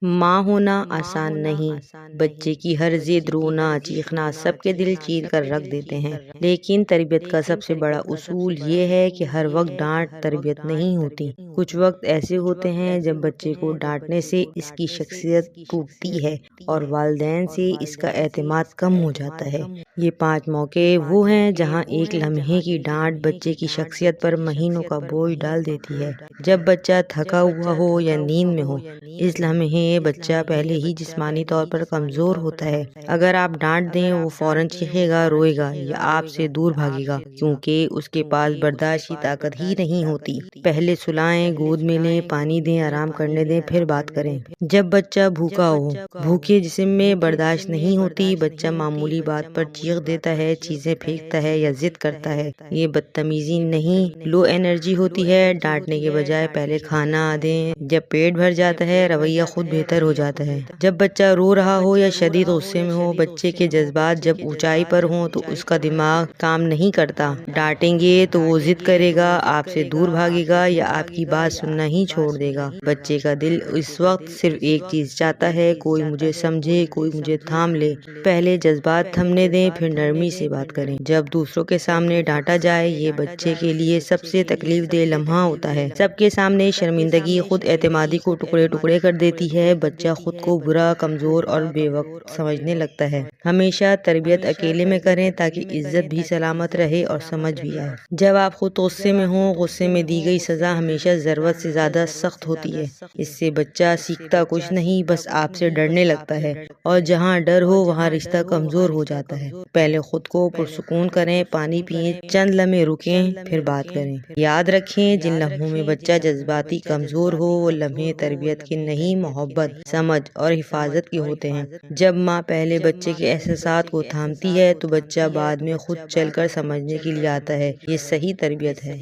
ماں ہونا آسان نہیں۔ بچے کی ہر ضد، رونا، چیخنا سب کے دل چیر کر رکھ دیتے ہیں، لیکن تربیت کا سب سے بڑا اصول یہ ہے کہ ہر وقت ڈانٹ تربیت نہیں ہوتی۔ کچھ وقت ایسے ہوتے ہیں جب بچے کو ڈانٹنے سے اس کی شخصیت ٹوٹتی ہے اور والدین سے اس کا اعتماد کم ہو جاتا ہے۔ یہ 5 موقع وہ ہیں جہاں ایک لمحے کی ڈانٹ بچے کی شخصیت پر مہینوں کا بوجھ ڈال دیتی ہے۔ جب بچہ تھکا ہوا ہو یا نیند میں ہو، اس لمحے بچہ پہلے ہی جسمانی طور پر کمزور ہوتا ہے۔ اگر آپ ڈانٹ دیں، وہ فوراً چیخے گا، روئے گا یا آپ سے دور بھاگے گا، کیونکہ اس کے پاس برداشت کی طاقت ہی نہیں ہوتی۔ پہلے سلائیں، گود میں لیں، پانی دیں، آرام کرنے دیں، پھر بات کریں۔ جب بچہ بھوکا ہو، بھوکے جسم میں برداشت نہیں ہوتی، بچہ معمولی بات پر چیخ دیتا ہے، چیزیں پھینکتا ہے یا ضد کرتا ہے۔ یہ بدتمیزی نہیں، لو انرجی ہوتی ہے۔ ڈانٹنے کے بجائے پہلے کھانا دیں۔ جب پیٹ بھر جاتا ہے، رویہ خود بہتر ہو جاتا ہے۔ جب بچہ رو رہا ہو یا شدید غصے میں ہو، بچے کے جذبات جب اونچائی پر ہوں تو اس کا دماغ کام نہیں کرتا۔ ڈانٹیں گے تو وہ ضد کرے گا، آپ سے دور بھاگے گا یا آپ کی بات سننا ہی چھوڑ دے گا۔ بچے کا دل اس وقت صرف ایک چیز چاہتا ہے، کوئی مجھے سمجھے، کوئی مجھے تھام لے۔ پہلے جذبات تھمنے دیں، پھر نرمی سے بات کریں۔ جب دوسروں کے سامنے ڈانٹا جائے، یہ بچے کے لیے سب سے تکلیف دہ لمحہ ہوتا ہے۔ سب کے سامنے شرمندگی خود اعتمادی کو ٹکڑے ٹکڑے کر دیتی ہے۔ بچہ خود کو برا، کمزور اور بے وقت سمجھنے لگتا ہے۔ ہمیشہ تربیت اکیلے میں کریں تاکہ عزت بھی سلامت رہے اور سمجھ بھی آئے۔ جب آپ خود غصے میں ہوں، غصے میں دی گئی سزا ہمیشہ ضرورت سے زیادہ سخت ہوتی ہے۔ اس سے بچہ سیکھتا کچھ نہیں، بس آپ سے ڈرنے لگتا ہے، اور جہاں ڈر ہو وہاں رشتہ کمزور ہو جاتا ہے۔ پہلے خود کو پرسکون کریں، پانی پئیں، چند لمحے رکیں، پھر بات کریں۔ یاد رکھیں، جن لمحوں میں بچہ جذباتی کمزور ہو، وہ لمحے تربیت کے نہیں، محبت، سمجھ اور حفاظت کے ہوتے ہیں۔ جب ماں پہلے بچے کے احساسات کو تھامتی ہے تو بچہ بعد میں خود چل کر سمجھنے کے لیے آتا ہے۔ یہ صحیح تربیت ہے۔